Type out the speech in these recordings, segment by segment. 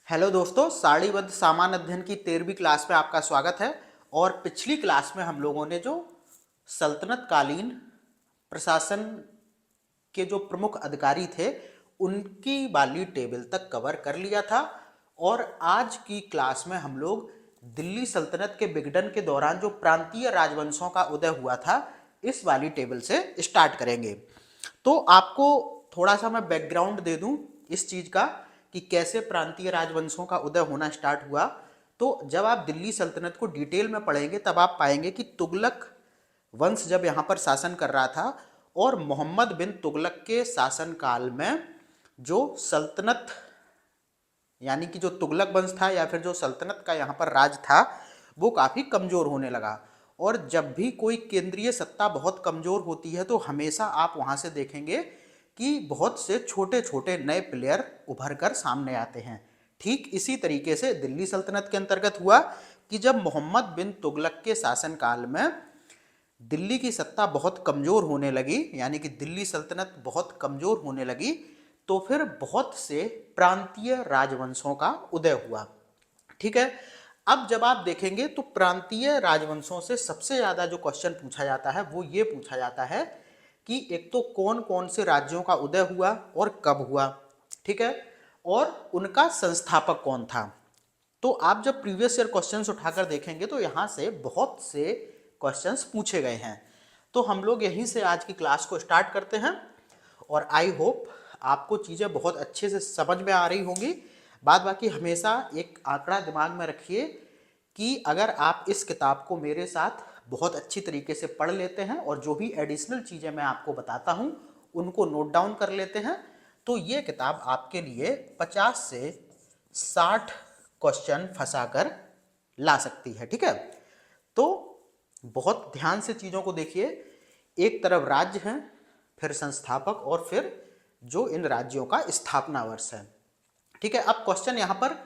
Hello दोस्तों, सारणीबद्ध सामान्य अध्ययन की 13वीं क्लास में आपका स्वागत है। और पिछली क्लास में हम लोगों ने जो सल्तनत कालीन प्रशासन के जो प्रमुख अधिकारी थे उनकी वाली टेबल तक कवर कर लिया था। और आज की क्लास में हम लोग दिल्ली सल्तनत के विघटन के दौरान जो प्रांतीय राजवंशों का उदय हुआ था इस वाली टेबल से स्टार्ट करेंगे। तो आपको थोड़ा सा मैं बैकग्राउंड दे दूं इस चीज का कि कैसे प्रांतीय राजवंशों का उदय होना स्टार्ट हुआ। तो जब आप दिल्ली सल्तनत को डिटेल में पढ़ेंगे तब आप पाएंगे कि तुगलक वंश जब यहाँ पर शासन कर रहा था और मोहम्मद बिन तुगलक के शासन काल में जो सल्तनत यानी कि जो तुगलक वंश था या फिर जो सल्तनत का यहाँ पर राज था वो काफ़ी कमज़ोर होने लगा। और जब भी कोई केंद्रीय सत्ता बहुत कमज़ोर होती है तो हमेशा आप वहाँ से देखेंगे कि बहुत से छोटे छोटे नए प्लेयर उभर कर सामने आते हैं। ठीक इसी तरीके से दिल्ली सल्तनत के अंतर्गत हुआ कि जब मोहम्मद बिन तुगलक के शासनकाल में दिल्ली की सत्ता बहुत कमज़ोर होने लगी यानी कि दिल्ली सल्तनत बहुत कमज़ोर होने लगी तो फिर बहुत से प्रांतीय राजवंशों का उदय हुआ। ठीक है, अब जब आप देखेंगे तो प्रांतीय राजवंशों से सबसे ज़्यादा जो क्वेश्चन पूछा जाता है वो ये पूछा जाता है कि एक तो कौन कौन से राज्यों का उदय हुआ और कब हुआ। ठीक है, और उनका संस्थापक कौन था। तो आप जब प्रीवियस ईयर क्वेश्चंस उठाकर देखेंगे तो यहाँ से बहुत से क्वेश्चंस पूछे गए हैं। तो हम लोग यहीं से आज की क्लास को स्टार्ट करते हैं और आई होप आपको चीज़ें बहुत अच्छे से समझ में आ रही होंगी। बाद बाकी हमेशा एक आंकड़ा दिमाग में रखिए कि अगर आप इस किताब को मेरे साथ बहुत अच्छी तरीके से पढ़ लेते हैं और जो भी एडिशनल चीज़ें मैं आपको बताता हूँ उनको नोट डाउन कर लेते हैं तो ये किताब आपके लिए 50 से 60 क्वेश्चन फंसाकर ला सकती है। ठीक है, तो बहुत ध्यान से चीज़ों को देखिए। एक तरफ राज्य हैं, फिर संस्थापक और फिर जो इन राज्यों का स्थापना वर्ष है। ठीक है, अब क्वेश्चन यहाँ पर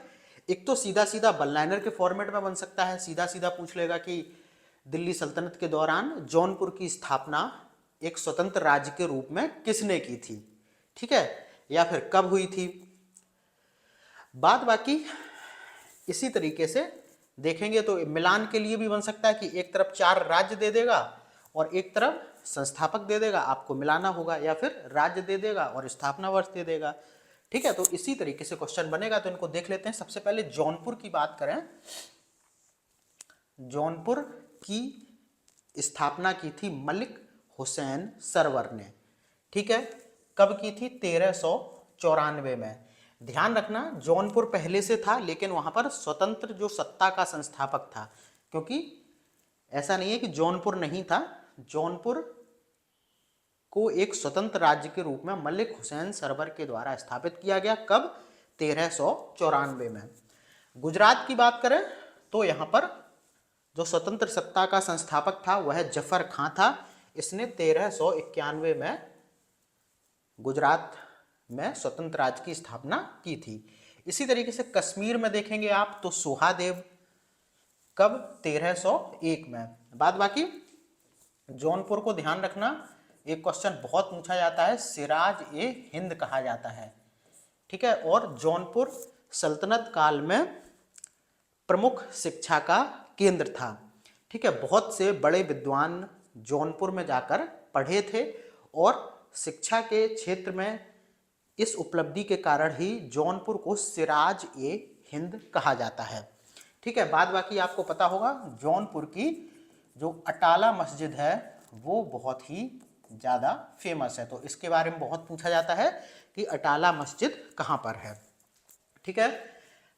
एक तो सीधा सीधा वन लाइनर के फॉर्मेट में बन सकता है। सीधा सीधा पूछ लेगा कि दिल्ली सल्तनत के दौरान जौनपुर की स्थापना एक स्वतंत्र राज्य के रूप में किसने की थी। ठीक है, या फिर कब हुई थी। बाद बाकी इसी तरीके से देखेंगे तो मिलान के लिए भी बन सकता है कि एक तरफ 4 राज्य दे देगा और एक तरफ संस्थापक दे देगा, आपको मिलाना होगा, या फिर राज्य दे देगा और स्थापना वर्ष दे देगा। ठीक है, तो इसी तरीके से क्वेश्चन बनेगा। तो इनको देख लेते हैं। सबसे पहले जौनपुर की बात करें, जौनपुर की स्थापना की थी मलिक हुसैन सरवर ने। ठीक है, कब की थी? 1394 में। ध्यान रखना जौनपुर पहले से था लेकिन वहां पर स्वतंत्र जो सत्ता का संस्थापक था, क्योंकि ऐसा नहीं है कि जौनपुर नहीं था। जौनपुर को एक स्वतंत्र राज्य के रूप में मलिक हुसैन सरवर के द्वारा स्थापित किया गया। कब? 1394 में। गुजरात की बात करें तो यहाँ पर जो स्वतंत्र सत्ता का संस्थापक था वह जफर खां था। इसने 1391 में गुजरात में स्वतंत्र राज्य की स्थापना की थी। इसी तरीके से कश्मीर में देखेंगे आप तो सुहादेव। कब? 1301 में। बाद बाकी जौनपुर को ध्यान रखना, एक क्वेश्चन बहुत पूछा जाता है, सिराज ए हिंद कहा जाता है। ठीक है, और जौनपुर सल्तनत काल में प्रमुख शिक्षा का केंद्र था। ठीक है, बहुत से बड़े विद्वान जौनपुर में जाकर पढ़े थे और शिक्षा के क्षेत्र में इस उपलब्धि के कारण ही जौनपुर को सिराज ए हिंद कहा जाता है। ठीक है, बाद बाकी आपको पता होगा जौनपुर की जो अटाला मस्जिद है वो बहुत ही ज़्यादा फेमस है। तो इसके बारे में बहुत पूछा जाता है कि अटाला मस्जिद कहाँ पर है। ठीक है,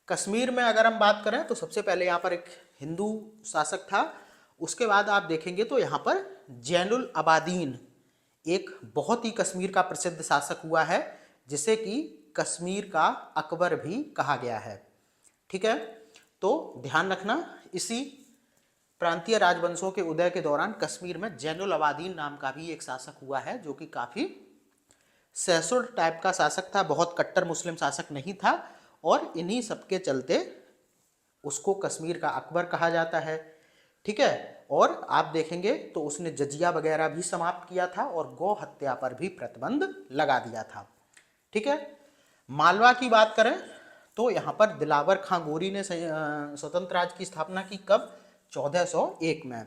कश्मीर में अगर हम बात करें तो सबसे पहले यहाँ पर एक हिंदू शासक था। उसके बाद आप देखेंगे तो यहाँ पर जैनुल अबादीन एक बहुत ही कश्मीर का प्रसिद्ध शासक हुआ है जिसे कि कश्मीर का अकबर भी कहा गया है। ठीक है, तो ध्यान रखना इसी प्रांतीय राजवंशों के उदय के दौरान कश्मीर में जैनुल अबादीन नाम का भी एक शासक हुआ है जो कि काफ़ी सैसुर टाइप का शासक था, बहुत कट्टर मुस्लिम शासक नहीं था। और इन्हीं सबके चलते उसको कश्मीर का अकबर कहा जाता है। ठीक है, और आप देखेंगे तो उसने जजिया वगैरह भी समाप्त किया था और गौ हत्या पर भी प्रतिबंध लगा दिया था। ठीक है, मालवा की बात करें तो यहाँ पर दिलावर खां गोरी ने स्वतंत्र राज्य की स्थापना की कब? 1401 में।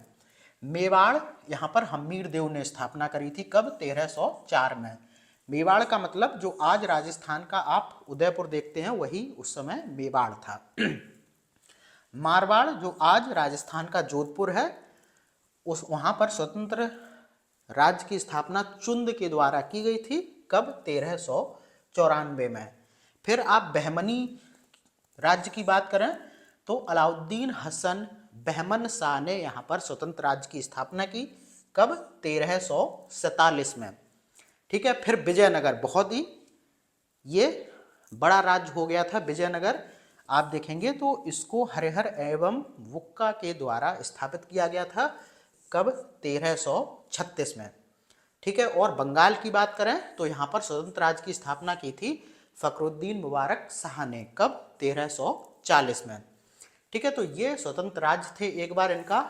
मेवाड़ यहाँ पर हम्मीर देव ने स्थापना करी थी कब? 1304 में। मेवाड़ का मतलब जो आज राजस्थान का आप उदयपुर देखते हैं वही उस समय मेवाड़ था। मारवाड़ जो आज राजस्थान का जोधपुर है, उस वहां पर स्वतंत्र राज्य की स्थापना चुंद के द्वारा की गई थी कब? 1394 में। फिर आप बहमनी राज्य की बात करें तो अलाउद्दीन हसन बहमन शाह ने यहाँ पर स्वतंत्र राज्य की स्थापना की कब? 1347 में। ठीक है। फिर विजयनगर, बहुत ही ये बड़ा राज्य हो गया था विजयनगर। आप देखेंगे तो इसको हरिहर एवं वुक्का के द्वारा स्थापित किया गया था कब? 1336 में। ठीक है। और बंगाल की बात करें तो यहाँ पर स्वतंत्र राज्य की स्थापना की थी फखरुद्दीन मुबारक शाह ने कब? 1340 में। ठीक है। तो ये स्वतंत्र राज्य थे। एक बार इनका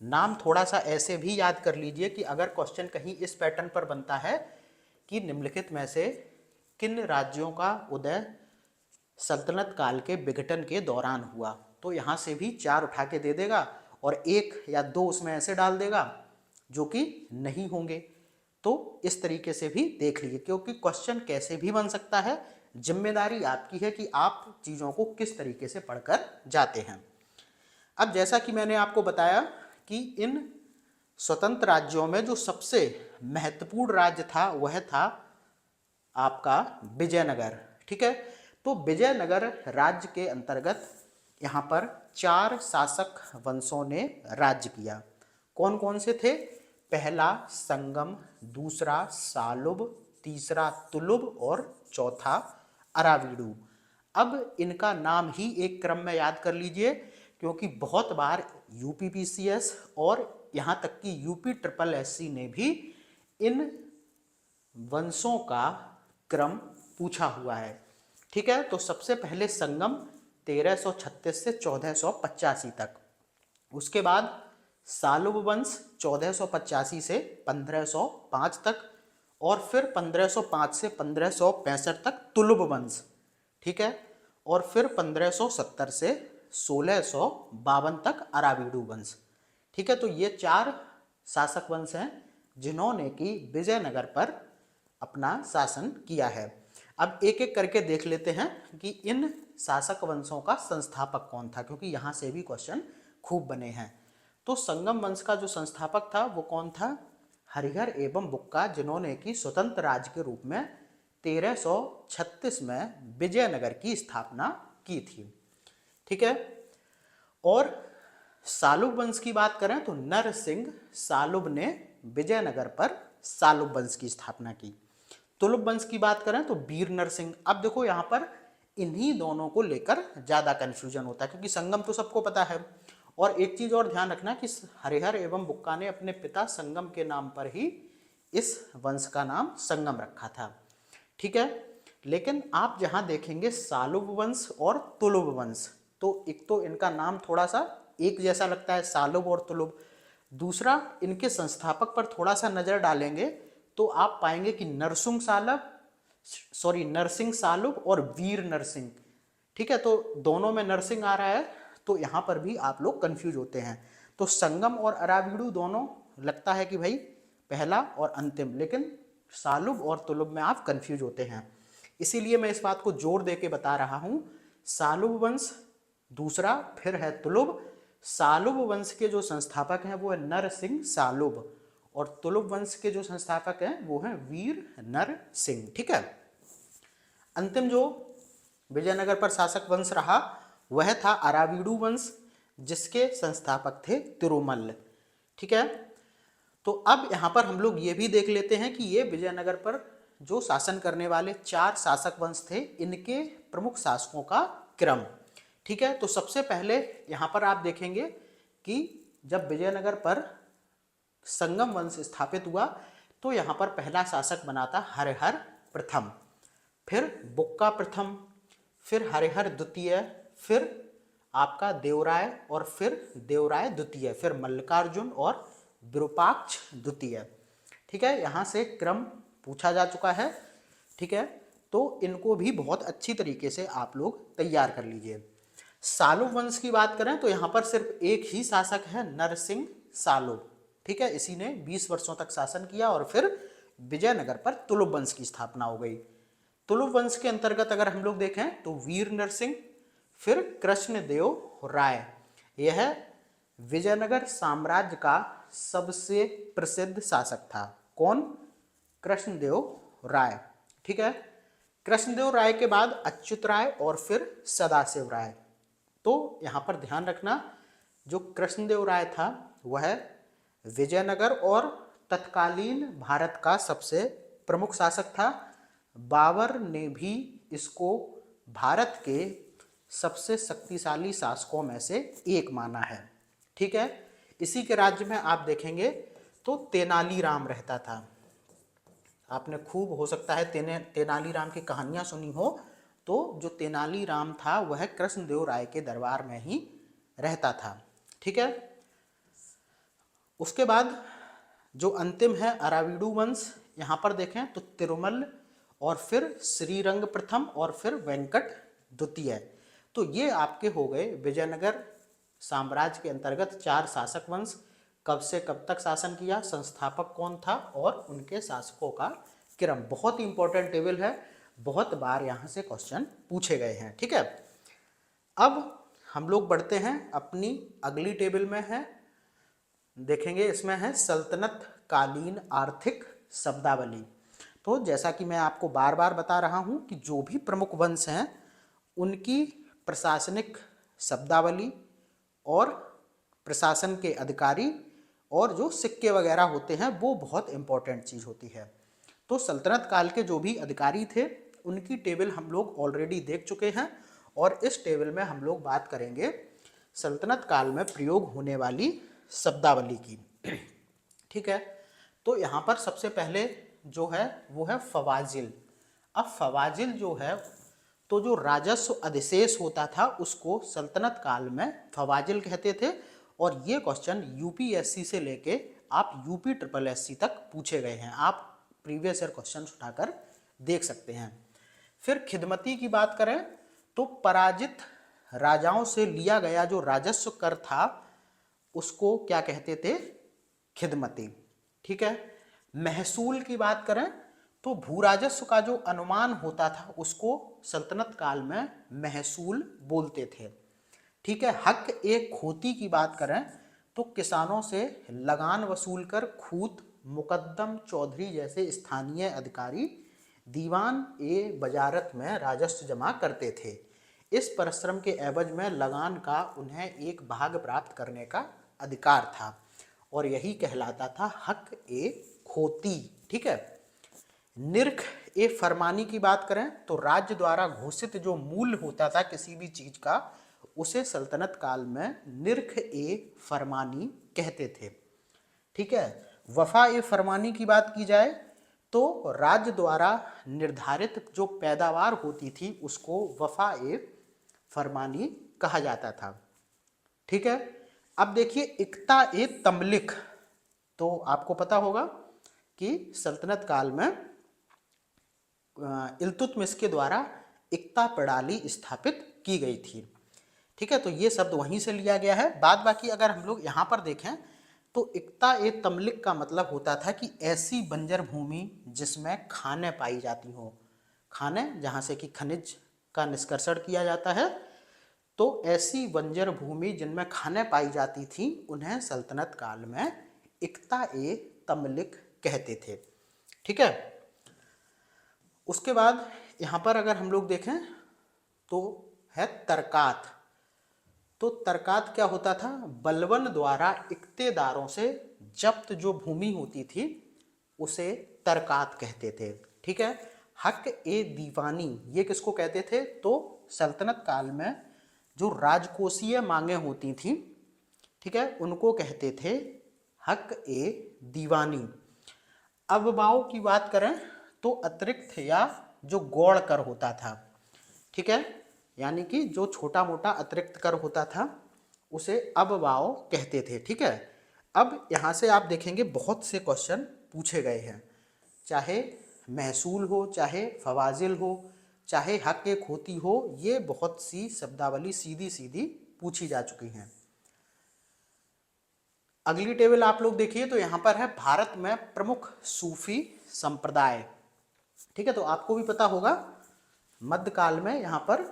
नाम थोड़ा सा ऐसे भी याद कर लीजिए कि अगर क्वेश्चन कहीं इस पैटर्न पर बनता है कि निम्नलिखित में से किन राज्यों का उदय सल्तनत काल के विघटन के दौरान हुआ, तो यहाँ से भी 4 उठा के दे देगा और 1 या 2 उसमें ऐसे डाल देगा जो कि नहीं होंगे। तो इस तरीके से भी देख लीजिए, क्योंकि क्वेश्चन कैसे भी बन सकता है। जिम्मेदारी आपकी है कि आप चीज़ों को किस तरीके से पढ़कर जाते हैं। अब जैसा कि मैंने आपको बताया कि इन स्वतंत्र राज्यों में जो सबसे महत्वपूर्ण राज्य था वह था आपका विजयनगर। ठीक है। तो विजयनगर राज्य के अंतर्गत यहाँ पर 4 शासक वंशों ने राज्य किया। कौन कौन से थे? पहला संगम, दूसरा सालुब, तीसरा तुलुब और चौथा अरावीडू। अब इनका नाम ही एक क्रम में याद कर लीजिए, क्योंकि बहुत बार यूपीपीसीएस और यहाँ तक कि यूपी ट्रिपल एससी ने भी इन वंशों का क्रम पूछा हुआ है। ठीक है। तो सबसे पहले संगम 1336 से 1485 तक, उसके बाद सालुब वंश 1485 से 1505 तक, और फिर 1505 से 1565 तक तुलुब वंश। ठीक है। और फिर 1570 से 1652 तक अरावीडू वंश। ठीक है। तो ये 4 शासक वंश हैं जिन्होंने कि विजयनगर पर अपना शासन किया है। अब एक एक करके देख लेते हैं कि इन शासक वंशों का संस्थापक कौन था, क्योंकि यहाँ से भी क्वेश्चन खूब बने हैं। तो संगम वंश का जो संस्थापक था वो कौन था? हरिहर एवं बुक्का, जिन्होंने कि स्वतंत्र राज्य के रूप में 1336 में विजयनगर की स्थापना की थी। ठीक है। और सालुब वंश की बात करें तो नरसिंह सालुब ने विजयनगर पर सालुब वंश की स्थापना की। तुलुब वंश की बात करें तो वीर नरसिंह। अब देखो यहाँ पर इन्हीं दोनों को लेकर ज्यादा कंफ्यूजन होता है, क्योंकि संगम तो सबको पता है। और एक चीज और ध्यान रखना कि हरिहर एवं बुक्का ने अपने पिता संगम के नाम पर ही इस वंश का नाम संगम रखा था। ठीक है। लेकिन आप जहां देखेंगे सालुब वंश और तुलुब वंश, तो एक तो इनका नाम थोड़ा सा एक जैसा लगता है, सालुब और तुलुब। दूसरा, इनके संस्थापक पर थोड़ा सा नजर डालेंगे तो आप पाएंगे कि नरसिंह सालुब और वीर नरसिंह। ठीक है। तो दोनों में नरसिंह आ रहा है, तो यहां पर भी आप लोग कंफ्यूज होते हैं। तो संगम और अरावीडू दोनों लगता है कि भाई पहला और अंतिम, लेकिन सालुब और तुलुब में आप कंफ्यूज होते हैं। इसीलिए मैं इस बात को जोर दे के बता रहा हूं, सालुब वंश दूसरा, फिर है तुलुब। सालुब वंश के जो संस्थापक हैं वो है नरसिंह सालुब, और तुलुब वंश के जो संस्थापक हैं वो हैं वीर नरसिंह। ठीक है। अंतिम जो विजयनगर पर शासक वंश रहा वह था अरावीडू वंश, जिसके संस्थापक थे तिरुमल। ठीक है। तो अब यहां पर हम लोग ये भी देख लेते हैं कि ये विजयनगर पर जो शासन करने वाले 4 शासक वंश थे, इनके प्रमुख शासकों का क्रम। ठीक है। तो सबसे पहले यहां पर आप देखेंगे कि जब विजयनगर पर संगम वंश स्थापित हुआ तो यहां पर पहला शासक बना था हरिहर प्रथम, फिर बुक्का प्रथम, फिर हरिहर द्वितीय, फिर आपका देवराय, और फिर देवराय द्वितीय, फिर मल्लिकार्जुन और विरूपाक्ष द्वितीय। ठीक है। यहां से क्रम पूछा जा चुका है। ठीक है। तो इनको भी बहुत अच्छी तरीके से आप लोग तैयार कर लीजिए। सालुब वंश की बात करें तो यहाँ पर सिर्फ एक ही शासक है, नरसिंह सालुब। ठीक है, इसी ने 20 वर्षों तक शासन किया और फिर विजयनगर पर तुलुप वंश की स्थापना हो गई। तुलुप वंश के अंतर्गत अगर हम लोग देखें तो वीर नरसिंह, फिर कृष्णदेव राय, यह विजयनगर साम्राज्य का सबसे प्रसिद्ध शासक था। कौन? कृष्णदेव राय। ठीक है, कृष्णदेव राय के बाद अच्युत राय और फिर सदाशिव राय। तो यहाँ पर ध्यान रखना, जो कृष्णदेव राय था वह विजयनगर और तत्कालीन भारत का सबसे प्रमुख शासक था। बाबर ने भी इसको भारत के सबसे शक्तिशाली शासकों में से एक माना है। ठीक है, इसी के राज्य में आप देखेंगे तो तेनालीराम रहता था। आपने खूब हो सकता है तेनालीराम की कहानियां सुनी हो। तो जो तेनालीराम था वह कृष्णदेव राय के दरबार में ही रहता था। ठीक है, उसके बाद जो अंतिम है अराविडू वंश, यहाँ पर देखें तो तिरुमल और फिर श्रीरंग प्रथम और फिर वेंकट द्वितीय। तो ये आपके हो गए विजयनगर साम्राज्य के अंतर्गत 4 शासक वंश। कब से कब तक शासन किया, संस्थापक कौन था और उनके शासकों का क्रम। बहुत ही इंपॉर्टेंट टेबल है, बहुत बार यहाँ से क्वेश्चन पूछे गए हैं। ठीक है, अब हम लोग बढ़ते हैं अपनी अगली टेबल में है, देखेंगे इसमें है सल्तनत कालीन आर्थिक शब्दावली। तो जैसा कि मैं आपको बार बार बता रहा हूं कि जो भी प्रमुख वंश हैं उनकी प्रशासनिक शब्दावली और प्रशासन के अधिकारी और जो सिक्के वगैरह होते हैं वो बहुत इंपॉर्टेंट चीज़ होती है। तो सल्तनत काल के जो भी अधिकारी थे उनकी टेबल हम लोग ऑलरेडी देख चुके हैं और इस टेबल में हम लोग बात करेंगे सल्तनत काल में प्रयोग होने वाली शब्दावली की। ठीक है, तो यहाँ पर सबसे पहले जो है वो है फवाजिल। अब फवाजिल जो है तो जो राजस्व अधिशेष होता था उसको सल्तनत काल में फवाजिल कहते थे और ये क्वेश्चन यूपीएससी से लेके आप यूपी ट्रिपल एससी तक पूछे गए हैं। आप प्रीवियस ईयर क्वेश्चन उठाकर देख सकते हैं। फिर खिदमती की बात करें तो पराजित राजाओं से लिया गया जो राजस्व कर था उसको क्या कहते थे? खिदमती। ठीक है, महसूल की बात करें तो भू राजस्व का जो अनुमान होता था उसको सल्तनत काल में महसूल बोलते थे। ठीक है, हक ए खोती की बात करें तो किसानों से लगान वसूल कर खूत, मुकद्दम, चौधरी जैसे स्थानीय अधिकारी दीवान ए बजारत में राजस्व जमा करते थे। इस परिश्रम के एवज में लगान का उन्हें एक भाग प्राप्त करने का अधिकार था और यही कहलाता था हक ए खोती। ठीक है, निर्ख ए फरमानी की बात करें तो राज्य द्वारा घोषित जो मूल्य होता था किसी भी चीज का उसे सल्तनत काल में निर्ख ए फरमानी कहते थे। ठीक है, वफा ए फरमानी की बात की जाए तो राज्य द्वारा निर्धारित जो पैदावार होती थी उसको वफा ए फरमानी कहा जाता था। ठीक है, अब देखिए इक्ता ए तमलिक। तो आपको पता होगा कि सल्तनत काल में इल्तुतमिश के द्वारा इक्ता प्रणाली स्थापित की गई थी। ठीक है, तो ये शब्द वहीं से लिया गया है। बाद बाकी अगर हम लोग यहाँ पर देखें तो इक्ता ए तमलिक का मतलब होता था कि ऐसी बंजर भूमि जिसमें खाने पाई जाती हो, खाने जहाँ से कि खनिज का निष्कर्षण किया जाता है, तो ऐसी बंजर भूमि जिनमें खाने पाई जाती थी उन्हें सल्तनत काल में इक्ता ए तमलिक कहते थे। ठीक है, उसके बाद यहाँ पर अगर हम लोग देखें तो है तरकात। तो तरकात क्या होता था? बलवन द्वारा इक्तेदारों से जब्त जो भूमि होती थी उसे तरकात कहते थे। ठीक है, हक ए दीवानी ये किसको कहते थे? तो सल्तनत काल में जो राजकोषीय मांगे होती थी, ठीक है, उनको कहते थे हक ए दीवानी। अवबाव की बात करें तो अतिरिक्त या जो गौड़ कर होता था, ठीक है, यानी कि जो छोटा मोटा अतिरिक्त कर होता था उसे अवबाव कहते थे। ठीक है, अब यहाँ से आप देखेंगे बहुत से क्वेश्चन पूछे गए हैं, चाहे महसूल हो, चाहे फवाजिल हो, चाहे हक ए खोती हो, ये बहुत सी शब्दावली सीधी सीधी पूछी जा चुकी हैं। अगली टेबल आप लोग देखिए तो यहाँ पर है भारत में प्रमुख सूफी संप्रदाय। ठीक है, तो आपको भी पता होगा मध्यकाल में यहाँ पर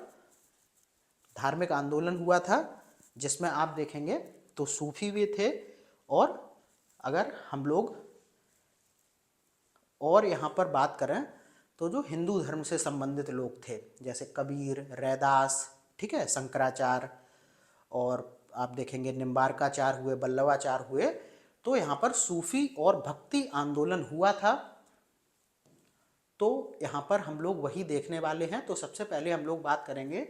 धार्मिक आंदोलन हुआ था, जिसमें आप देखेंगे तो सूफी भी थे, और अगर हम लोग और यहाँ पर बात करें तो जो हिंदू धर्म से संबंधित लोग थे, जैसे कबीर, रैदास, ठीक है, शंकराचार्य, और आप देखेंगे निम्बारकाचार्य हुए, बल्लवाचार्य हुए, तो यहाँ पर सूफी और भक्ति आंदोलन हुआ था। तो यहाँ पर हम लोग वही देखने वाले हैं। तो सबसे पहले हम लोग बात करेंगे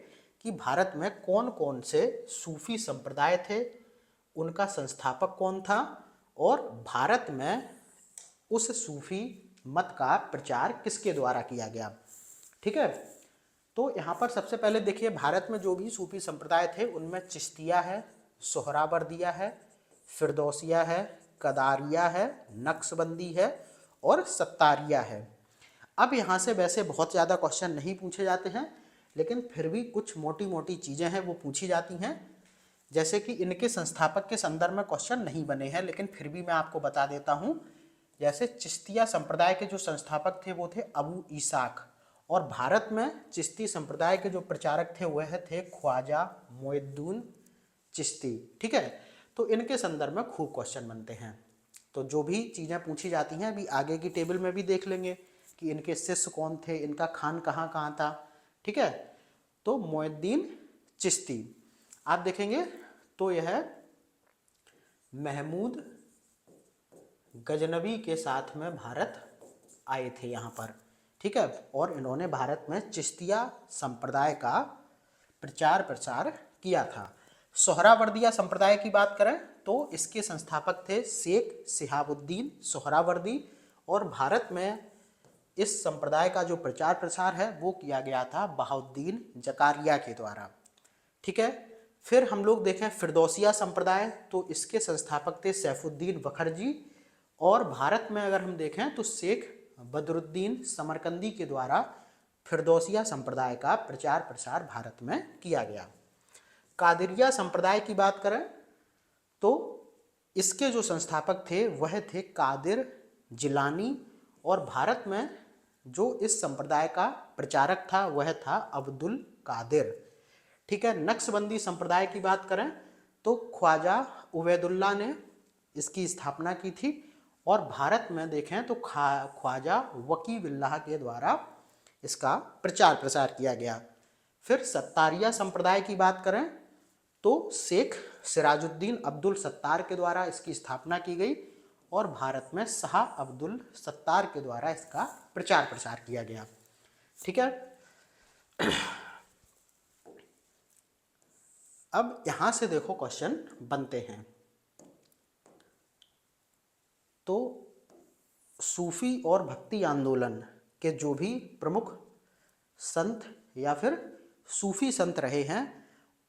कि भारत में कौन कौन से सूफी संप्रदाय थे, उनका संस्थापक कौन था, और भारत में उस सूफी मत का प्रचार किसके द्वारा किया गया। ठीक है, तो यहाँ पर सबसे पहले देखिए भारत में जो भी सूफी संप्रदाय थे उनमें चिश्तिया है, सोहरावर्दिया है, फिरदौसिया है, कदारिया है, नक्शबंदी है और सत्तारिया है। अब यहाँ से वैसे बहुत ज़्यादा क्वेश्चन नहीं पूछे जाते हैं, लेकिन फिर भी कुछ मोटी मोटी चीज़ें हैं वो पूछी जाती हैं। जैसे कि इनके संस्थापक के संदर्भ में क्वेश्चन नहीं बने हैं, लेकिन फिर भी मैं आपको बता देता हूँ। जैसे चिश्तिया संप्रदाय के जो संस्थापक थे वो थे अबू ईसाक, और भारत में चिश्ती संप्रदाय के जो प्रचारक थे वह थे ख्वाजा मोइनुद्दीन चिश्ती। ठीक है, तो इनके संदर्भ में खूब क्वेश्चन बनते हैं। तो जो भी चीज़ें पूछी जाती हैं अभी आगे की टेबल में भी देख लेंगे कि इनके शिष्य कौन थे, इनका खान कहाँ कहाँ था। ठीक है, तो मोइनुद्दीन चिश्ती आप देखेंगे तो यह महमूद गजनवी के साथ में भारत आए थे यहाँ पर। ठीक है, और इन्होंने भारत में चिश्तिया संप्रदाय का प्रचार प्रसार किया था। सोहरावर्दिया संप्रदाय की बात करें तो इसके संस्थापक थे शेख शिहाबुद्दीन सोहरावर्दी, और भारत में इस संप्रदाय का जो प्रचार प्रसार है वो किया गया था बहाउद्दीन जकारिया के द्वारा। ठीक है, फिर हम लोग देखें फिरदौसिया संप्रदाय, तो इसके संस्थापक थे सैफुद्दीन बखरजी, और भारत में अगर हम देखें तो शेख बदरुद्दीन समरकंदी के द्वारा फिरदौसिया संप्रदाय का प्रचार प्रसार भारत में किया गया। कादिरिया संप्रदाय की बात करें तो इसके जो संस्थापक थे वह थे कादिर जिलानी, और भारत में जो इस संप्रदाय का प्रचारक था वह था अब्दुल कादिर। ठीक है, नक्शबंदी संप्रदाय की बात करें तो ख्वाजा उबैदुल्ला ने इसकी स्थापना की थी, और भारत में देखें तो ख्वाजा वकीउल्लाह के द्वारा इसका प्रचार प्रसार किया गया। फिर सत्तारिया संप्रदाय की बात करें तो शेख सिराजुद्दीन अब्दुल सत्तार के द्वारा इसकी स्थापना की गई, और भारत में शाह अब्दुल सत्तार के द्वारा इसका प्रचार प्रसार किया गया। ठीक है, अब यहां से देखो क्वेश्चन बनते हैं। तो सूफी और भक्ति आंदोलन के जो भी प्रमुख संत या फिर सूफी संत रहे हैं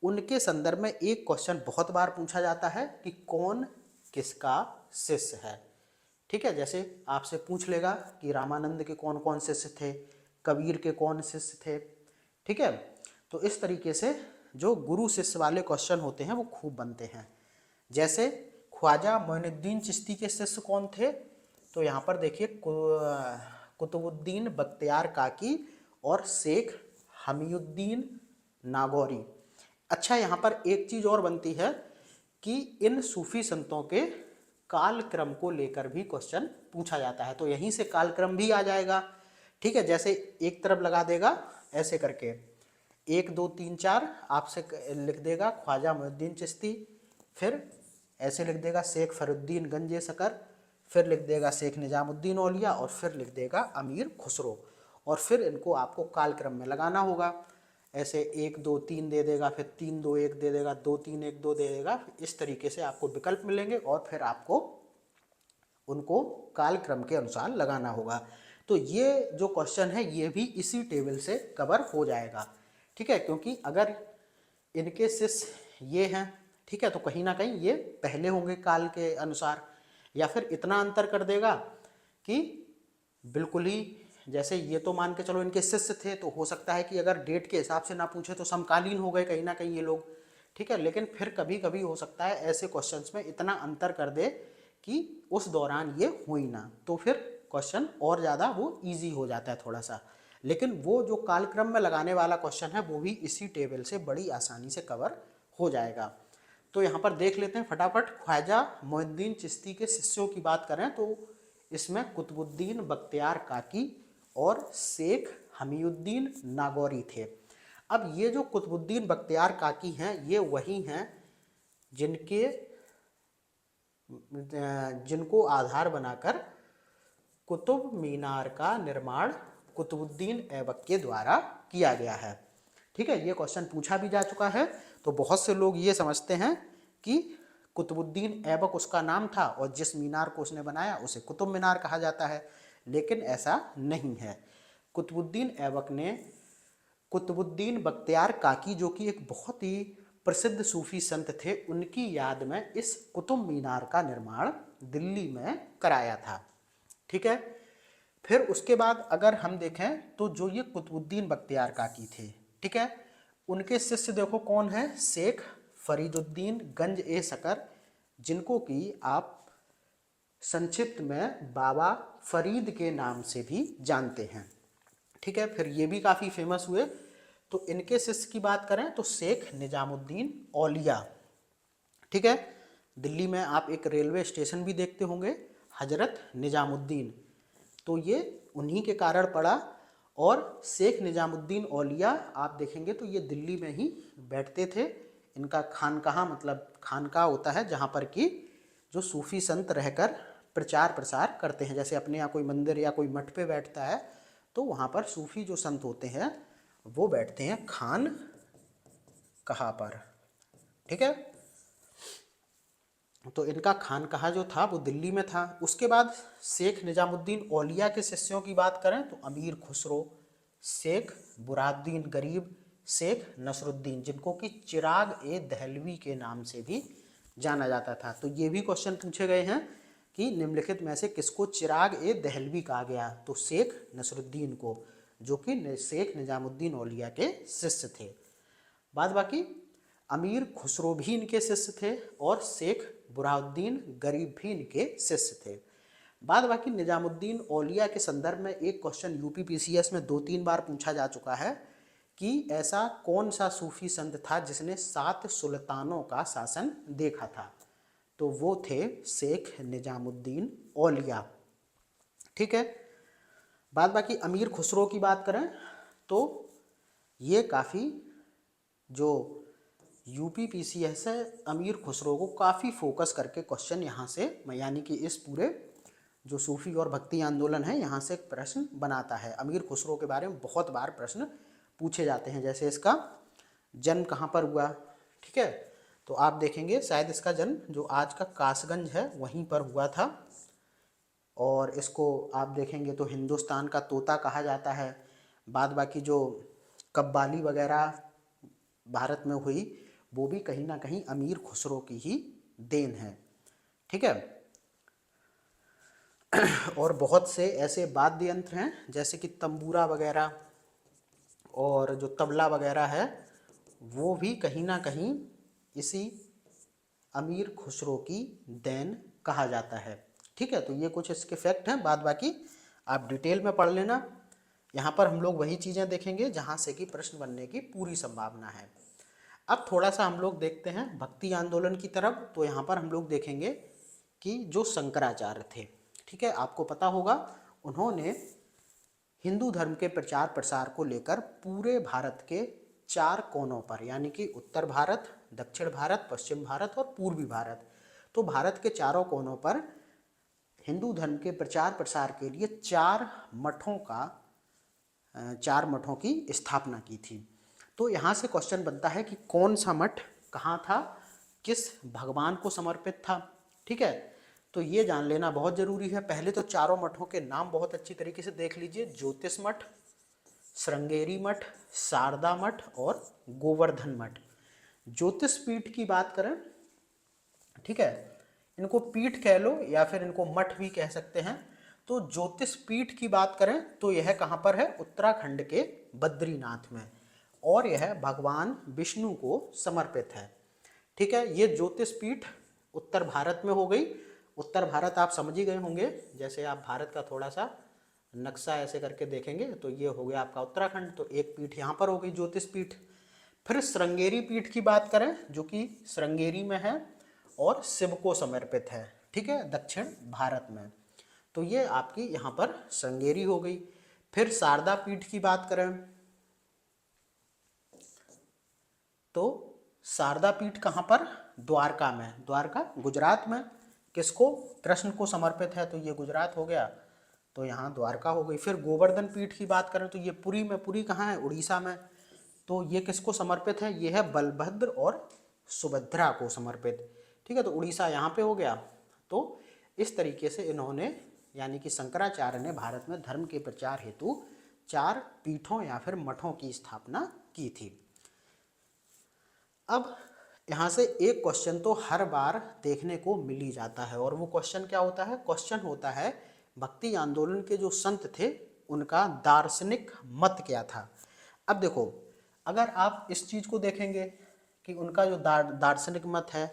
उनके संदर्भ में एक क्वेश्चन बहुत बार पूछा जाता है कि कौन किसका शिष्य है। ठीक है, जैसे आपसे पूछ लेगा कि रामानंद के कौन कौन शिष्य थे, कबीर के कौन शिष्य थे। ठीक है, तो इस तरीके से जो गुरु शिष्य वाले क्वेश्चन होते हैं वो खूब बनते हैं। जैसे ख्वाजा मोइनुद्दीन चिश्ती के शिष्य कौन थे, तो यहाँ पर देखिए कुतुबुद्दीन बख्तियार काकी और शेख हमीउद्दीन नागौरी। अच्छा, यहाँ पर एक चीज़ और बनती है कि इन सूफी संतों के काल क्रम को लेकर भी क्वेश्चन पूछा जाता है, तो यहीं से काल क्रम भी आ जाएगा। ठीक है, जैसे एक तरफ लगा देगा ऐसे करके 1 2 3 4 आपसे लिख देगा ख्वाजा मोइनुद्दीन चिश्ती, फिर ऐसे लिख देगा शेख फरुद्दीन गंजे सकर, फिर लिख देगा शेख निजामुद्दीन औलिया, और फिर लिख देगा अमीर खुसरो, और फिर इनको आपको काल क्रम में लगाना होगा। ऐसे 1 2 3 दे देगा, फिर 3 2 1 दे देगा, 2 3 1 2 दे देगा। इस तरीके से आपको विकल्प मिलेंगे और फिर आपको उनको काल क्रम के अनुसार लगाना होगा। तो ये जो क्वेश्चन है ये भी इसी टेबल से कवर हो जाएगा। ठीक है, क्योंकि अगर इनके शिष्य ये हैं, ठीक है, तो कहीं ना कहीं ये पहले होंगे काल के अनुसार, या फिर इतना अंतर कर देगा कि बिल्कुल ही जैसे ये तो मान के चलो इनके शिष्य थे, तो हो सकता है कि अगर डेट के हिसाब से ना पूछे तो समकालीन हो गए कहीं ना कहीं ये लोग, ठीक है। लेकिन फिर कभी कभी हो सकता है ऐसे क्वेश्चंस में इतना अंतर कर दे कि उस दौरान ये हुई ना, तो फिर क्वेश्चन और ज़्यादा वो ईजी हो जाता है थोड़ा सा। लेकिन वो जो कालक्रम में लगाने वाला क्वेश्चन है वो भी इसी टेबल से बड़ी आसानी से कवर हो जाएगा। तो यहाँ पर देख लेते हैं फटाफट। ख्वाजा मोइनुद्दीन चिश्ती के शिष्यों की बात करें तो इसमें कुतुबुद्दीन बख्तियार काकी और शेख हमीउद्दीन नागौरी थे। अब ये जो कुतुबुद्दीन बख्तियार काकी हैं ये वही हैं जिनको आधार बनाकर कुतुब मीनार का निर्माण कुतुबुद्दीन ऐबक के द्वारा किया गया है। ठीक है, ये क्वेश्चन पूछा भी जा चुका है। तो बहुत से लोग ये समझते हैं कि कुतुबुद्दीन ऐबक उसका नाम था और जिस मीनार को उसने बनाया उसे कुतुब मीनार कहा जाता है, लेकिन ऐसा नहीं है। कुतुबुद्दीन ऐबक ने कुतुबुद्दीन बख्तियार काकी, जो कि एक बहुत ही प्रसिद्ध सूफी संत थे, उनकी याद में इस कुतुब मीनार का निर्माण दिल्ली में कराया था। ठीक है, फिर उसके बाद अगर हम देखें तो जो ये कुतुबुद्दीन बख्तियार काकी थे, ठीक है, उनके शिष्य देखो कौन है, शेख फरीदुद्दीन गंज ए सकर, जिनको कि आप संक्षिप्त में बाबा फरीद के नाम से भी जानते हैं। ठीक है, फिर ये भी काफ़ी फेमस हुए। तो इनके शिष्य की बात करें तो शेख निजामुद्दीन औलिया। ठीक है, दिल्ली में आप एक रेलवे स्टेशन भी देखते होंगे, हजरत निजामुद्दीन, तो ये उन्हीं के कारण पड़ा। और शेख निजामुद्दीन औलिया आप देखेंगे तो ये दिल्ली में ही बैठते थे। इनका खानकाहा, मतलब खानकाह होता है जहाँ पर कि जो सूफी संत रहकर प्रचार प्रसार करते हैं। जैसे अपने यहाँ कोई मंदिर या कोई मठ पे बैठता है तो वहाँ पर सूफी जो संत होते हैं वो बैठते हैं खान कहा पर। ठीक है, तो इनका खानकाहा जो था वो दिल्ली में था। उसके बाद शेख निजामुद्दीन औलिया के शिष्यों की बात करें तो अमीर खुसरो, शेख बुरहानुद्दीन गरीब, शेख नसरुद्दीन, जिनको कि चिराग ए दहलवी के नाम से भी जाना जाता था। तो ये भी क्वेश्चन पूछे गए हैं कि निम्नलिखित में से किसको चिराग ए दहलवी कहा गया, तो शेख नसरुद्दीन को, जो कि शेख निजामुद्दीन औलिया के शिष्य थे। बाद बाकी अमीर खुसरो भी इनके शिष्य थे और शेख बुरहानुद्दीन गरीब भी इनके शिष्य थे। बाद बाकी निजामुद्दीन औलिया के संदर्भ में एक क्वेश्चन यूपी पीसीएस में 2-3 बार पूछा जा चुका है कि ऐसा कौन सा सूफी संत था जिसने 7 सुल्तानों का शासन देखा था, तो वो थे शेख निजामुद्दीन औलिया। ठीक है, बाद बाकी अमीर खुसरो की बात करें तो ये काफ़ी जो यूपी पीसीएस है अमीर खुसरो को काफ़ी फोकस करके क्वेश्चन यहाँ से, यानी कि इस पूरे जो सूफी और भक्ति आंदोलन है यहाँ से एक प्रश्न बनाता है। अमीर खुसरो के बारे में बहुत बार प्रश्न पूछे जाते हैं, जैसे इसका जन्म कहाँ पर हुआ। ठीक है, तो आप देखेंगे शायद इसका जन्म जो आज का कासगंज है वहीं पर हुआ था। और इसको आप देखेंगे तो हिंदुस्तान का तोता कहा जाता है। बाद बाकी जो कव्वाली वगैरह भारत में हुई वो भी कहीं ना कहीं अमीर खुसरो की ही देन है। ठीक है, और बहुत से ऐसे वाद्य यंत्र हैं जैसे कि तंबूरा वगैरह और जो तबला वगैरह है वो भी कहीं ना कहीं इसी अमीर खुसरो की देन कहा जाता है। ठीक है, तो ये कुछ इसके फैक्ट हैं, बाद बाकी आप डिटेल में पढ़ लेना। यहाँ पर हम लोग वही चीज़ें देखेंगे जहाँ से कि प्रश्न बनने की पूरी संभावना है। अब थोड़ा सा हम लोग देखते हैं भक्ति आंदोलन की तरफ। तो यहाँ पर हम लोग देखेंगे कि जो शंकराचार्य थे, ठीक है, आपको पता होगा उन्होंने हिंदू धर्म के प्रचार प्रसार को लेकर पूरे भारत के 4 कोनों पर, यानी कि उत्तर भारत, दक्षिण भारत, पश्चिम भारत और पूर्वी भारत, तो भारत के चारों कोनों पर हिंदू धर्म के प्रचार प्रसार के लिए 4 मठों की स्थापना की थी। तो यहाँ से क्वेश्चन बनता है कि कौन सा मठ कहाँ था, किस भगवान को समर्पित था। ठीक है, तो ये जान लेना बहुत ज़रूरी है। पहले तो चारों मठों के नाम बहुत अच्छी तरीके से देख लीजिए, ज्योतिष मठ, श्रृंगेरी मठ, शारदा मठ और गोवर्धन मठ। ज्योतिष पीठ की बात करें, ठीक है, इनको पीठ कह लो या फिर इनको मठ भी कह सकते हैं, तो ज्योतिष पीठ की बात करें तो यह कहाँ पर है? उत्तराखंड के बद्रीनाथ में, और यह भगवान विष्णु को समर्पित है। ठीक है, ये ज्योतिष पीठ उत्तर भारत में हो गई। उत्तर भारत आप समझ ही गए होंगे, जैसे आप भारत का थोड़ा सा नक्शा ऐसे करके देखेंगे तो ये हो गया आपका उत्तराखंड, तो एक पीठ यहाँ पर हो गई ज्योतिष पीठ। फिर श्रृंगेरी पीठ की बात करें जो कि श्रृंगेरी में है और शिव को समर्पित है। ठीक है, दक्षिण भारत में, तो ये आपकी यहाँ पर श्रृंगेरी हो गई। फिर शारदा पीठ की बात करें तो शारदा पीठ कहाँ पर? द्वारका में, द्वारका गुजरात में। किसको? कृष्ण को समर्पित है, तो ये गुजरात हो गया, तो यहाँ द्वारका हो गई। फिर गोवर्धन पीठ की बात करें तो ये पुरी में, पुरी कहाँ है? उड़ीसा में, तो ये किसको समर्पित है? ये है बलभद्र और सुभद्रा को समर्पित। ठीक है, तो उड़ीसा यहाँ पे हो गया। तो इस तरीके से इन्होंने, यानी कि शंकराचार्य ने भारत में धर्म के प्रचार हेतु 4 पीठों या फिर मठों की स्थापना की थी। अब यहाँ से एक क्वेश्चन तो हर बार देखने को मिल ही जाता है, और वो क्वेश्चन क्या होता है? क्वेश्चन होता है भक्ति आंदोलन के जो संत थे उनका दार्शनिक मत क्या था। अब देखो, अगर आप इस चीज़ को देखेंगे कि उनका जो दार्शनिक मत है,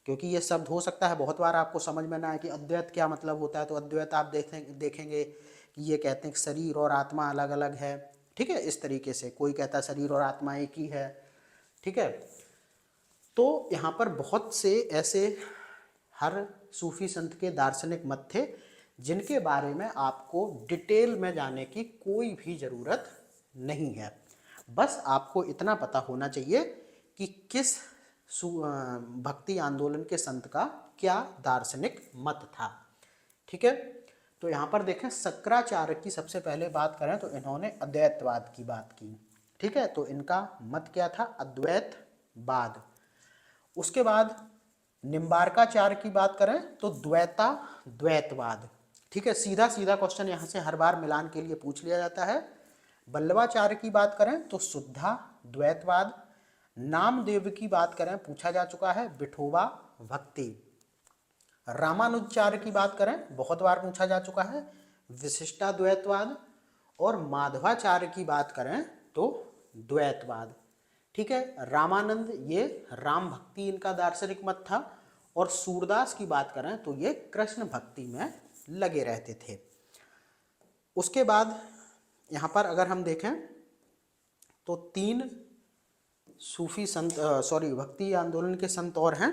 क्योंकि ये शब्द हो सकता है बहुत बार आपको समझ में ना आए कि अद्वैत क्या मतलब होता है, तो अद्वैत आप देखेंगे कि ये कहते हैं कि शरीर और आत्मा अलग अलग है। ठीक है, इस तरीके से कोई कहता है शरीर और आत्मा एक ही है। ठीक है, तो यहाँ पर बहुत से ऐसे हर सूफी संत के दार्शनिक मत थे जिनके बारे में आपको डिटेल में जाने की कोई भी ज़रूरत नहीं है। बस आपको इतना पता होना चाहिए कि किस भक्ति आंदोलन के संत का क्या दार्शनिक मत था। ठीक है, तो यहाँ पर देखें शंकराचार्य की सबसे पहले बात करें तो इन्होंने अद्वैतवाद की बात की। ठीक है, तो इनका मत क्या था? अद्वैतवाद। उसके बाद निम्बार्काचार्य की बात करें तो द्वैतवाद। ठीक है, सीधा सीधा क्वेश्चन यहाँ से हर बार मिलान के लिए पूछ लिया जाता है। वल्लभाचार्य की बात करें तो शुद्धा द्वैतवाद। नामदेव की बात करें, पूछा जा चुका है, विठोबा भक्ति। रामानुजाचार्य की बात करें, बहुत बार पूछा जा चुका है, विशिष्टाद्वैतवाद। और माधवाचार्य की बात करें तो द्वैतवाद। ठीक है, रामानंद, ये राम भक्ति इनका दार्शनिक मत था। और सूरदास की बात करें तो ये कृष्ण भक्ति में लगे रहते थे। उसके बाद यहाँ पर अगर हम देखें तो 3 सूफी संत, भक्ति आंदोलन के संत और हैं।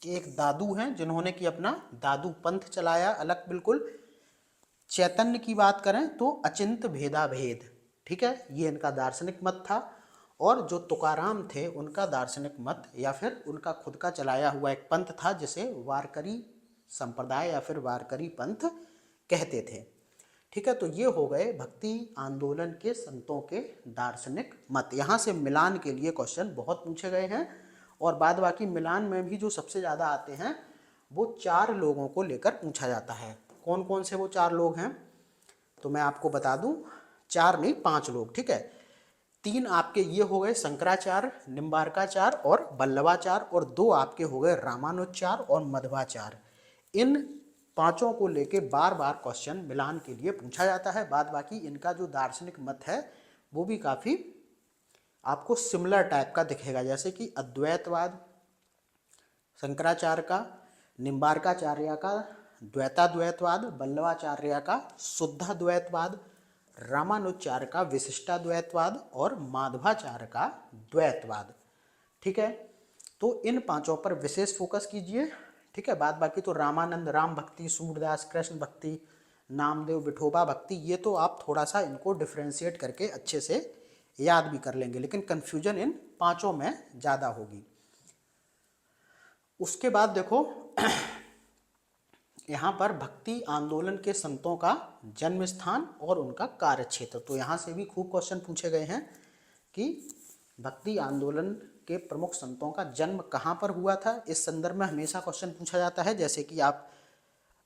एक दादू हैं जिन्होंने कि अपना दादू पंथ चलाया अलग बिल्कुल। चैतन्य की बात करें तो अचिंत भेदा भेद। ठीक है, ये इनका दार्शनिक मत था। और जो तुकाराम थे उनका दार्शनिक मत या फिर उनका खुद का चलाया हुआ एक पंथ था जिसे वारकरी संप्रदाय या फिर वारकरी पंथ कहते थे। ठीक है, तो ये हो गए भक्ति आंदोलन के संतों के दार्शनिक मत। यहाँ से मिलान के लिए क्वेश्चन बहुत पूछे गए हैं, और बाद बाकी मिलान में भी जो सबसे ज़्यादा आते हैं वो 4 लोगों को लेकर पूछा जाता है। कौन कौन से वो 4 लोग हैं तो मैं आपको बता दूं, 4 नहीं 5 लोग। ठीक है, 3 आपके ये हो गए शंकराचार्य, निम्बार्काचार्य और वल्लभाचार्य, और 2 आपके हो गए रामानुजाचार्य और मध्वाचार्य। इन 5 को लेके बार बार क्वेश्चन मिलान के लिए पूछा जाता है। बाद बाकी इनका जो दार्शनिक मत है वो भी काफ़ी आपको सिमिलर टाइप का दिखेगा, जैसे कि अद्वैतवाद शंकराचार्य का, निम्बार्काचार्य का द्वैताद्वैतवाद, वल्लभाचार्य का शुद्धाद्वैतवाद, रामानुजाचार्य का विशिष्टाद्वैतवाद और माधवाचार्य का द्वैतवाद। ठीक है, तो इन 5 पर विशेष फोकस कीजिए। ठीक है, बाद बाकी तो रामानंद, राम भक्ति, सूरदास कृष्ण भक्ति, नामदेव विठोबा भक्ति, ये तो आप थोड़ा सा इनको डिफ्रेंशिएट करके अच्छे से याद भी कर लेंगे, लेकिन कन्फ्यूजन इन 5 में ज़्यादा होगी। उसके बाद देखो यहाँ पर भक्ति आंदोलन के संतों का जन्म स्थान और उनका कार्य क्षेत्र, तो यहाँ से भी खूब क्वेश्चन पूछे गए हैं कि भक्ति आंदोलन के प्रमुख संतों का जन्म कहाँ पर हुआ था। इस संदर्भ में हमेशा क्वेश्चन पूछा जाता है, जैसे कि आप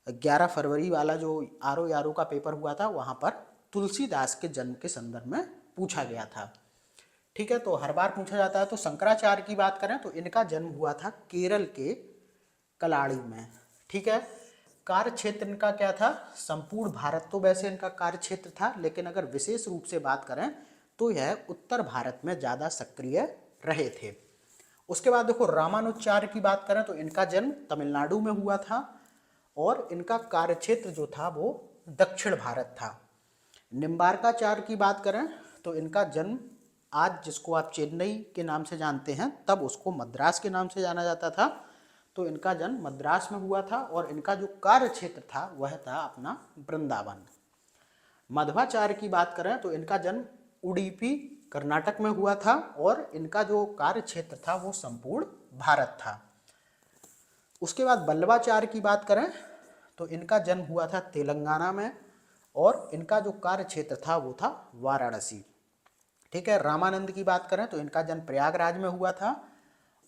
11 फरवरी वाला जो आरओ का पेपर हुआ था वहाँ पर तुलसीदास के जन्म के संदर्भ में पूछा गया था। ठीक है, तो हर बार पूछा जाता है। तो शंकराचार्य की बात करें तो इनका जन्म हुआ था केरल के कलाड़ी में। ठीक है, कार्य क्षेत्र इनका क्या था, संपूर्ण भारत तो वैसे इनका कार्य क्षेत्र था, लेकिन अगर विशेष रूप से बात करें तो यह उत्तर भारत में ज़्यादा सक्रिय रहे थे। उसके बाद देखो रामानुजाचार्य की बात करें तो इनका जन्म तमिलनाडु में हुआ था और इनका कार्यक्षेत्र जो था वो दक्षिण भारत था। निम्बार्काचार्य की बात करें तो इनका जन्म आज जिसको आप चेन्नई के नाम से जानते हैं तब उसको मद्रास के नाम से जाना जाता था, तो इनका जन्म मद्रास में हुआ था और इनका जो कार्य क्षेत्र था वह था अपना वृंदावन। मध्वाचार्य की बात करें तो इनका जन्म उडुपी कर्नाटक में हुआ था और इनका जो कार्य क्षेत्र था वो संपूर्ण भारत था। उसके बाद वल्लभाचार्य की बात करें तो इनका जन्म हुआ था तेलंगाना में और इनका जो कार्य क्षेत्र था वो था वाराणसी। ठीक है। रामानंद की बात करें तो इनका जन्म प्रयागराज में हुआ था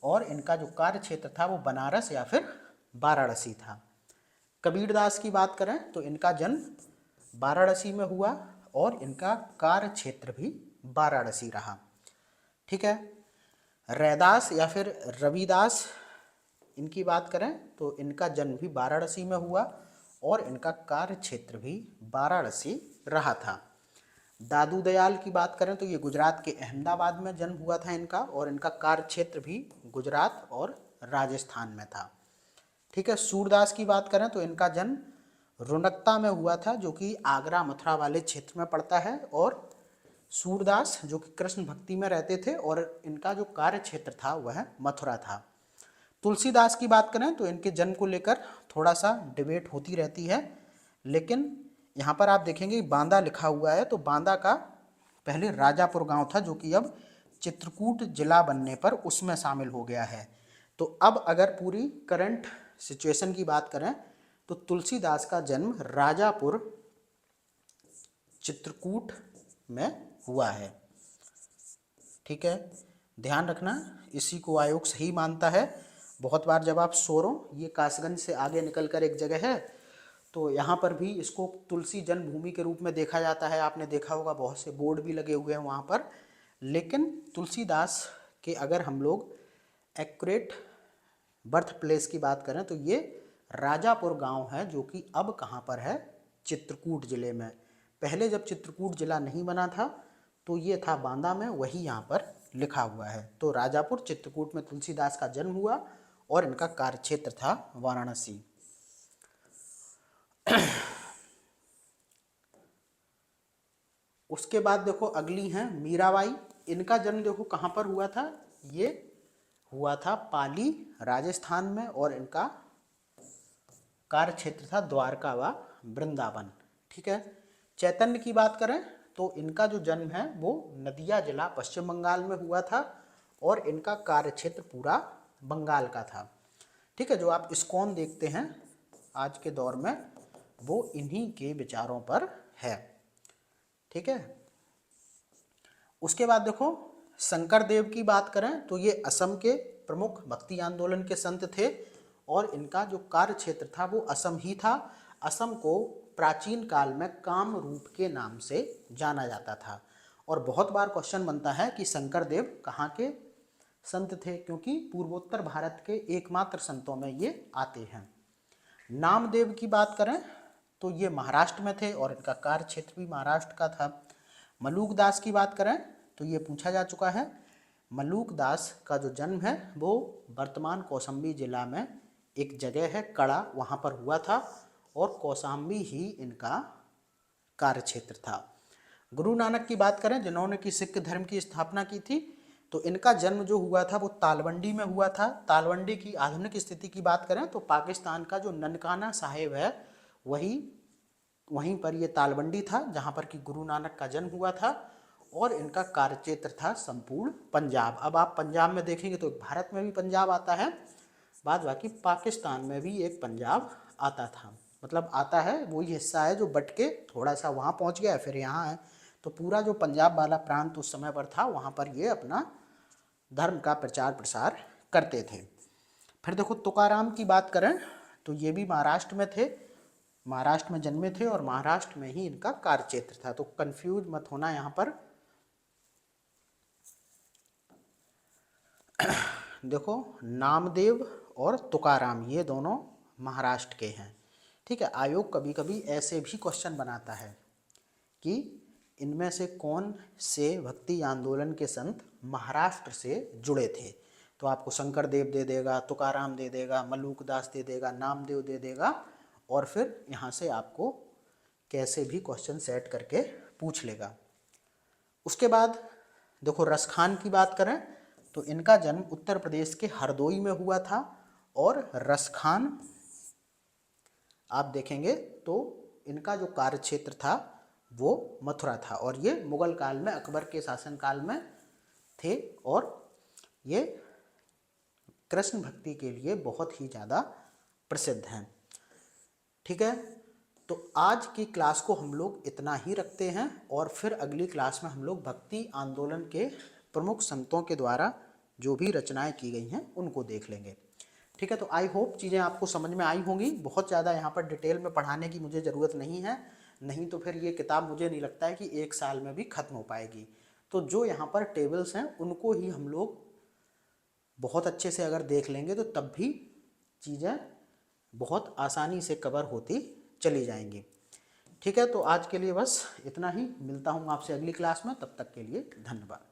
और इनका जो कार्य क्षेत्र था वो बनारस या फिर वाराणसी था। कबीरदास की बात करें तो इनका जन्म वाराणसी में हुआ और इनका कार्य क्षेत्र भी वाराणसी रहा। ठीक है। रैदास या फिर रविदास इनकी बात करें तो इनका जन्म भी वाराणसी में हुआ और इनका कार्य क्षेत्र भी वाराणसी रहा था। दादू दयाल की बात करें तो ये गुजरात के अहमदाबाद में जन्म हुआ था इनका और इनका कार्य क्षेत्र भी गुजरात और राजस्थान में था। ठीक है। सूरदास की बात करें तो इनका जन्म रोनकता में हुआ था जो कि आगरा मथुरा वाले क्षेत्र में पड़ता है और सूरदास जो कि कृष्ण भक्ति में रहते थे और इनका जो कार्य क्षेत्र था वह मथुरा था। तुलसीदास की बात करें तो इनके जन्म को लेकर थोड़ा सा डिबेट होती रहती है, लेकिन यहाँ पर आप देखेंगे बांदा लिखा हुआ है तो बांदा का पहले राजापुर गांव था जो कि अब चित्रकूट जिला बनने पर उसमें शामिल हो गया है। तो अब अगर पूरी करंट सिचुएशन की बात करें तो तुलसीदास का जन्म राजापुर चित्रकूट में हुआ है। ठीक है। ध्यान रखना इसी को आयोग सही मानता है। बहुत बार जब आप सोरो ये कासगंज से आगे निकल कर एक जगह है तो यहाँ पर भी इसको तुलसी जन्मभूमि के रूप में देखा जाता है। आपने देखा होगा बहुत से बोर्ड भी लगे हुए हैं वहाँ पर, लेकिन तुलसीदास के अगर हम लोग एक्यूरेट बर्थ प्लेस की बात करें तो ये राजापुर गांव है जो कि अब कहाँ पर है, चित्रकूट जिले में। पहले जब चित्रकूट जिला नहीं बना था तो ये था बांदा में, वही यहाँ पर लिखा हुआ है। तो राजापुर चित्रकूट में तुलसीदास का जन्म हुआ और इनका कार्यक्षेत्र था वाराणसी। उसके बाद देखो अगली हैं मीराबाई। इनका जन्म देखो कहाँ पर हुआ था, ये हुआ था पाली राजस्थान में और इनका कार्य क्षेत्र था द्वारका व वृंदावन। ठीक है। चैतन्य की बात करें तो इनका जो जन्म है वो नदिया जिला पश्चिम बंगाल में हुआ था और इनका कार्य क्षेत्र पूरा बंगाल का था। ठीक है। जो आप इस्कॉन देखते हैं आज के दौर में वो इन्हीं के विचारों पर है। ठीक है। उसके बाद देखो शंकर देव की बात करें तो ये असम के प्रमुख भक्ति आंदोलन के संत थे और इनका जो कार्य क्षेत्र था वो असम ही था। असम को प्राचीन काल में कामरूप के नाम से जाना जाता था और बहुत बार क्वेश्चन बनता है कि शंकर देव कहाँ के संत थे, क्योंकि पूर्वोत्तर भारत के एकमात्र संतों में ये आते हैं। नामदेव की बात करें तो ये महाराष्ट्र में थे और इनका कार्य क्षेत्र भी महाराष्ट्र का था। मलूक दास की बात करें तो ये पूछा जा चुका है। मलूक दास का जो जन्म है वो वर्तमान कौशाम्बी जिला में एक जगह है कड़ा, वहाँ पर हुआ था और कौशाम्बी ही इनका कार्य क्षेत्र था। गुरु नानक की बात करें जिन्होंने कि सिख धर्म की स्थापना की थी, तो इनका जन्म जो हुआ था वो तालवंडी में हुआ था। तालवंडी की आधुनिक स्थिति की बात करें तो पाकिस्तान का जो ननकाना साहिब है वहीं पर ये तालवंडी था जहाँ पर कि गुरु नानक का जन्म हुआ था और इनका कार्यक्षेत्र था संपूर्ण पंजाब। अब आप पंजाब में देखेंगे तो भारत में भी पंजाब आता है, बाद बाकी पाकिस्तान में भी एक पंजाब आता था, मतलब आता है वही हिस्सा है जो बट के थोड़ा सा वहाँ पहुँच गया फिर यहाँ है। तो पूरा जो पंजाब वाला प्रांत उस समय पर था वहाँ पर ये अपना धर्म का प्रचार प्रसार करते थे। फिर देखो तुकाराम की बात करें तो ये भी महाराष्ट्र में थे, महाराष्ट्र में जन्मे थे और महाराष्ट्र में ही इनका कार्य क्षेत्र था। तो कंफ्यूज मत होना यहाँ पर। देखो नामदेव और तुकाराम ये दोनों महाराष्ट्र के हैं। ठीक है, आयोग कभी कभी ऐसे भी क्वेश्चन बनाता है कि इनमें से कौन से भक्ति आंदोलन के संत महाराष्ट्र से जुड़े थे। तो आपको शंकरदेव दे देगा, तुकाराम दे देगा, मलूकदास दे देगा, नामदेव दे देगा, और फिर यहाँ से आपको कैसे भी क्वेश्चन सेट करके पूछ लेगा। उसके बाद देखो, रसखान की बात करें तो इनका जन्म उत्तर प्रदेश के हरदोई में हुआ था, और रसखान आप देखेंगे तो इनका जो कार्य क्षेत्र था वो मथुरा था, और ये मुगल काल में अकबर के शासनकाल में थे, और ये कृष्ण भक्ति के लिए बहुत ही ज़्यादा प्रसिद्ध हैं। ठीक है, तो आज की क्लास को हम लोग इतना ही रखते हैं, और फिर अगली क्लास में हम लोग भक्ति आंदोलन के प्रमुख संतों के द्वारा जो भी रचनाएं की गई हैं उनको देख लेंगे। ठीक है, तो आई होप चीज़ें आपको समझ में आई होंगी। बहुत ज़्यादा यहाँ पर डिटेल में पढ़ाने की मुझे ज़रूरत नहीं है, नहीं तो फिर ये किताब मुझे नहीं लगता है कि 1 साल में भी ख़त्म हो पाएगी। तो जो यहाँ पर टेबल्स हैं उनको ही हम लोग बहुत अच्छे से अगर देख लेंगे तो तब भी चीज़ें बहुत आसानी से कवर होती चली जाएंगी। ठीक है, तो आज के लिए बस इतना ही। मिलता हूँ आपसे अगली क्लास में, तब तक के लिए धन्यवाद।